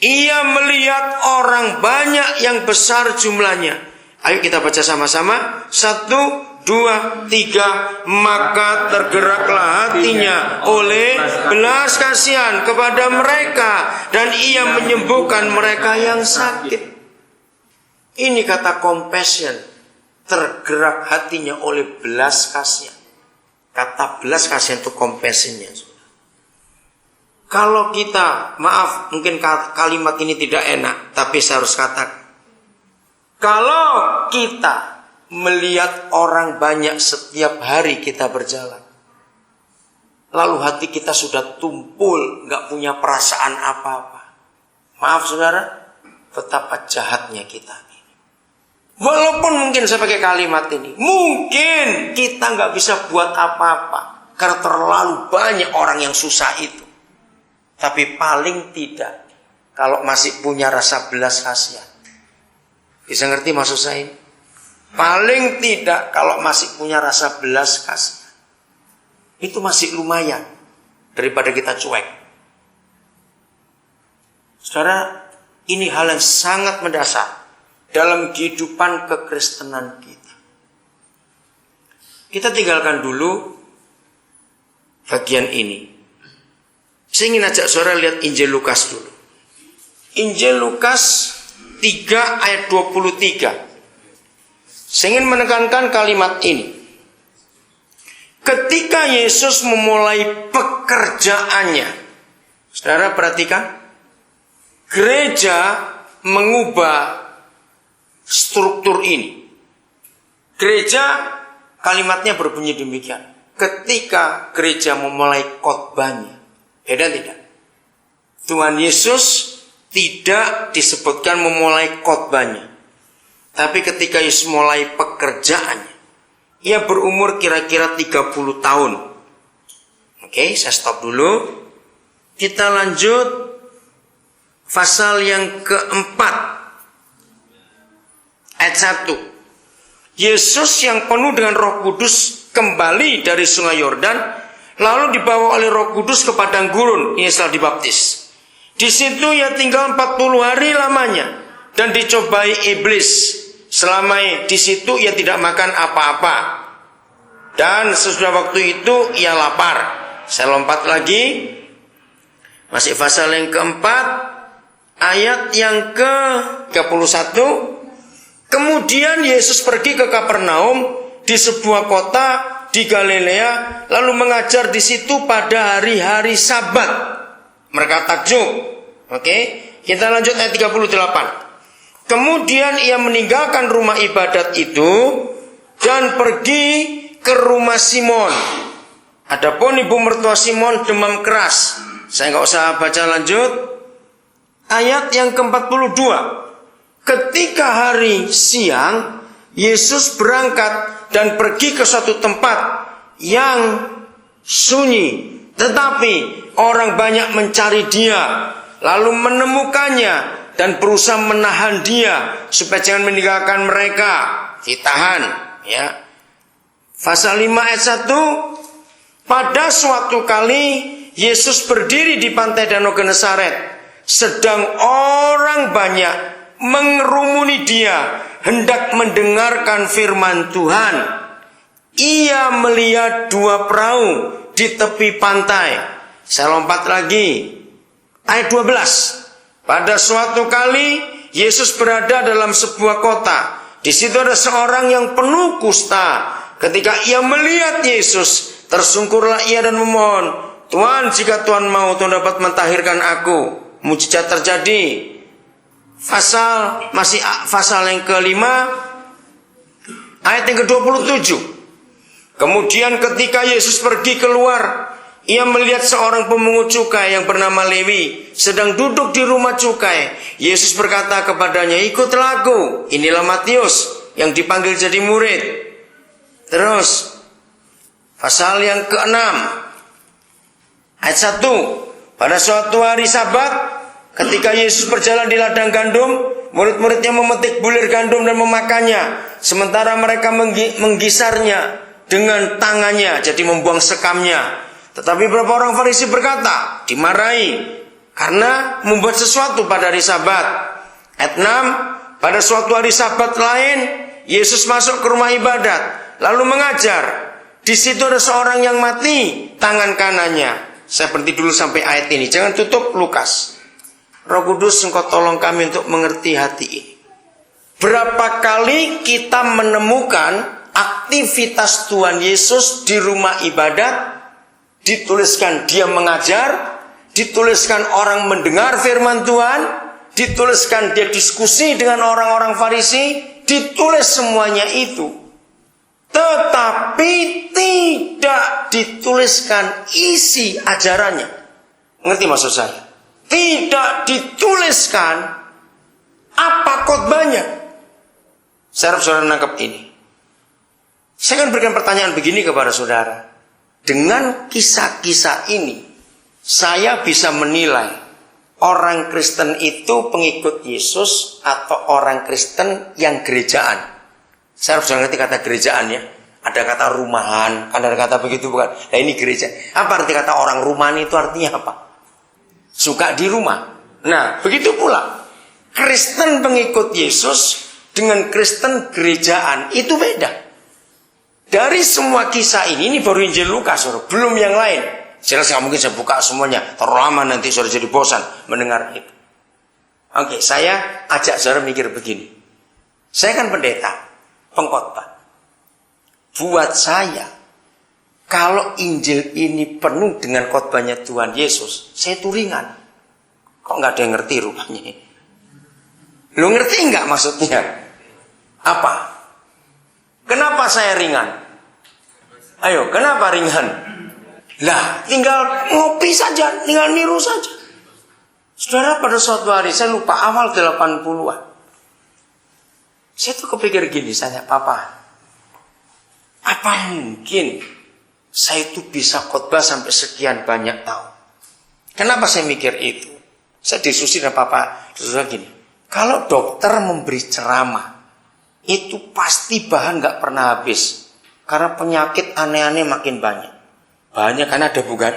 Ia melihat orang banyak yang besar jumlahnya. Ayo kita baca sama-sama. 1, 2, 3. Maka tergeraklah hatinya oleh belas kasihan kepada mereka, dan ia menyembuhkan mereka yang sakit. Ini kata compassion. Tergerak hatinya oleh belas kasihan. Kata belas kasihan itu compassionnya. Kalau kita, maaf mungkin kalimat ini tidak enak, tapi saya harus katakan. Kalau kita melihat orang banyak setiap hari kita berjalan, lalu hati kita sudah tumpul, gak punya perasaan apa-apa. Maaf saudara, betapa jahatnya kita ini. Walaupun mungkin saya pakai kalimat ini, mungkin kita gak bisa buat apa-apa, karena terlalu banyak orang yang susah itu. Tapi paling tidak, kalau masih punya rasa belas kasihan. Bisa ngerti maksud saya? Paling tidak kalau masih punya rasa belas kasihan, itu masih lumayan daripada kita cuek. Saudara, ini hal yang sangat mendasar dalam kehidupan kekristenan kita. Kita tinggalkan dulu bagian ini. Saya ingin ajak saudara lihat Injil Lukas dulu. Injil Lukas 3 ayat 23. Saya ingin menekankan kalimat ini. Ketika Yesus memulai pekerjaannya, saudara perhatikan, gereja mengubah struktur ini. Gereja, kalimatnya berbunyi demikian. Ketika gereja memulai khotbahnya, beda tidak? Tuhan Yesus tidak disebutkan memulai khotbahnya. Tapi ketika Yesus mulai pekerjaannya, ia berumur kira-kira 30 tahun. Oke, saya stop dulu. Kita lanjut pasal yang keempat, ayat 1. Yesus yang penuh dengan Roh Kudus kembali dari sungai Yordan, lalu dibawa oleh Roh Kudus ke padang gurun. Ini setelah dibaptis. Di situ ia tinggal 40 hari lamanya dan dicobai iblis. Selama di situ ia tidak makan apa-apa. Dan sesudah waktu itu ia lapar. Saya lompat lagi. Masih pasal yang keempat, ayat yang ke-31. Kemudian Yesus pergi ke Kapernaum di sebuah kota di Galilea, lalu mengajar di situ pada hari-hari Sabat. Mereka takjub. Oke, kita lanjut ayat 38. Kemudian ia meninggalkan rumah ibadat itu dan pergi ke rumah Simon. Adapun ibu mertua Simon demam keras. Saya nggak usah baca lanjut. Ayat yang ke-42. Ketika hari siang, Yesus berangkat dan pergi ke suatu tempat yang sunyi. Tetapi orang banyak mencari dia, lalu menemukannya dan berusaha menahan dia supaya jangan meninggalkan mereka. Ditahan, ya. Pasal 5 ayat 1. Pada suatu kali Yesus berdiri di pantai Danau Genesaret, sedang orang banyak mengerumuni dia hendak mendengarkan firman Tuhan. Ia melihat 2 perahu di tepi pantai. Saya lompat lagi. Ayat 12. Pada suatu kali Yesus berada dalam sebuah kota. Di situ ada seorang yang penuh kusta. Ketika ia melihat Yesus, tersungkurlah ia dan memohon, Tuhan, jika Tuhan mau, Tuhan dapat mentahirkan aku. Mujizat terjadi. Pasal yang kelima, ayat yang ke-27. Kemudian ketika Yesus pergi keluar, ia melihat seorang pemungut cukai yang bernama Lewi sedang duduk di rumah cukai. Yesus berkata kepadanya, ikutlah aku. Inilah Matius yang dipanggil jadi murid. Terus pasal yang ke-6 ayat 1. Pada suatu hari Sabat, ketika Yesus berjalan di ladang gandum, murid-muridnya memetik bulir gandum dan memakannya, sementara mereka menggisarnya dengan tangannya, jadi membuang sekamnya. Tetapi beberapa orang Farisi berkata, dimarahi Karena membuat sesuatu pada hari Sabat. Ayat 6, pada suatu hari Sabat lain, Yesus masuk ke rumah ibadat, lalu mengajar. Di situ ada seorang yang mati, tangan kanannya. Saya berhenti dulu sampai ayat ini. Jangan tutup Lukas. Roh Kudus, Engkau tolong kami untuk mengerti hati ini. Berapa kali kita menemukan aktivitas Tuhan Yesus di rumah ibadat, dituliskan dia mengajar, dituliskan orang mendengar firman Tuhan, dituliskan dia diskusi dengan orang-orang Farisi, ditulis semuanya itu. Tetapi tidak dituliskan isi ajarannya. Ngerti maksud saya? Tidak dituliskan apa khotbahnya. Saya harap saudara menangkap ini. Saya akan berikan pertanyaan begini kepada saudara. Dengan kisah-kisah ini, saya bisa menilai orang Kristen itu pengikut Yesus atau orang Kristen yang gerejaan. Saya harus ngerti kata gerejaan ya. Ada kata rumahan, ada kata begitu bukan? Nah ini gereja. Apa arti kata orang rumahan itu artinya apa? Suka di rumah. Nah begitu pula Kristen pengikut Yesus dengan Kristen gerejaan itu beda. Dari semua kisah ini baru Injil Lukas, belum yang lain. Jelas nggak mungkin saya buka semuanya, terlalu lama nanti saudara jadi bosan mendengar itu. Oke, saya ajak saudara mikir begini. Saya kan pendeta, pengkhotbah. Buat saya, kalau Injil ini penuh dengan khotbahnya Tuhan Yesus, saya tuh ringan. Kok nggak ada yang ngerti rupanya? Lo ngerti nggak maksudnya? Apa? Kenapa saya ringan? Ayo, kenapa ringan? Lah, tinggal ngopi saja, tinggal niru saja. Saudara, pada suatu hari, saya lupa awal 80-an. Saya tuh kepikir gini, saya, Papa, apa mungkin saya itu bisa khotbah sampai sekian banyak tahun? Kenapa saya mikir itu? Saya diskusi dengan Papa, saudara gini, kalau dokter memberi ceramah, itu pasti bahan gak pernah habis. Karena penyakit aneh-aneh makin banyak. Banyak kan ada bukan?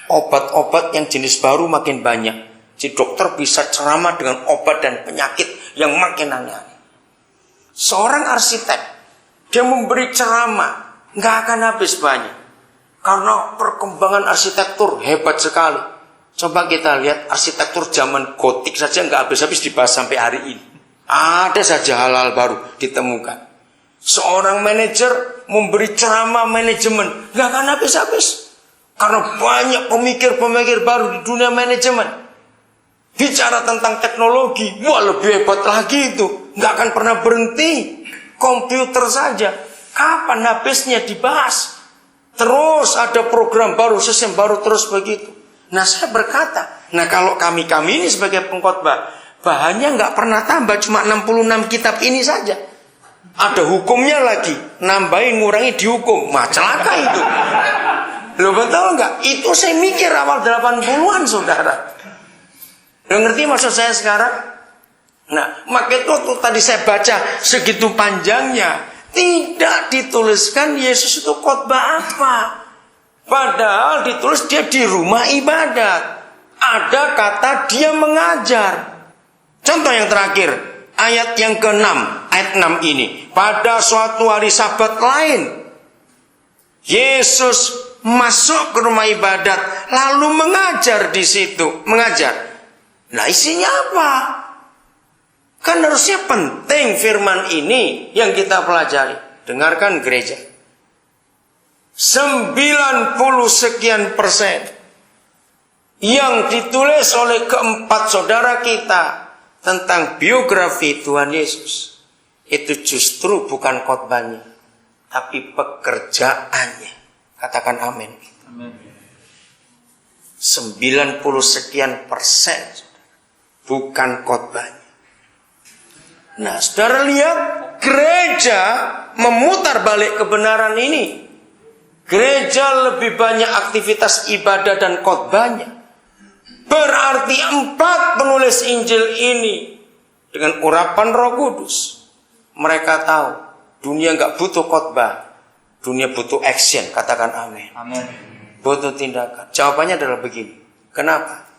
Obat-obat yang jenis baru makin banyak. Si dokter bisa ceramah dengan obat dan penyakit yang makin aneh-aneh. Seorang arsitek, dia memberi ceramah, gak akan habis banyak. Karena perkembangan arsitektur hebat sekali. Coba kita lihat arsitektur zaman gotik saja gak habis-habis dibahas sampai hari ini. Ada saja hal-hal baru ditemukan. Seorang manajer memberi ceramah manajemen, gak akan habis-habis. Karena banyak pemikir-pemikir baru di dunia manajemen. Bicara tentang teknologi, wah lebih hebat lagi itu. Gak akan pernah berhenti. Komputer saja, kapan habisnya dibahas? Terus ada program baru, sistem baru terus begitu. Nah saya berkata, nah kalau kami ini sebagai pengkhotbah, bahannya nggak pernah tambah, cuma 66 kitab ini saja. Ada hukumnya lagi, nambahin, ngurangi dihukum. Celaka itu. Lo betul nggak? Itu saya mikir awal 80-an saudara. Lo ngerti maksud saya sekarang? Nah, maka itu tadi saya baca segitu panjangnya, tidak dituliskan Yesus itu khotbah apa. Padahal ditulis dia di rumah ibadat. Ada kata dia mengajar. Contoh yang terakhir, ayat yang ke-6, ayat 6 ini. Pada suatu hari Sabat lain, Yesus masuk ke rumah ibadat, lalu mengajar di situ. Mengajar. Nah isinya apa? Kan harusnya penting firman ini yang kita pelajari. Dengarkan gereja. 90 sekian persen yang ditulis oleh keempat saudara kita tentang biografi Tuhan Yesus, itu justru bukan khotbahnya, tapi pekerjaannya. Katakan amin. 90 sekian persen bukan khotbahnya. Nah, saudara lihat, gereja memutar balik kebenaran ini. Gereja lebih banyak aktivitas ibadah dan khotbahnya. Berarti 4 penulis Injil ini dengan urapan Roh Kudus, mereka tahu dunia nggak butuh khotbah, dunia butuh action. Katakan amin. Amin. Butuh tindakan. Jawabannya adalah begini. Kenapa?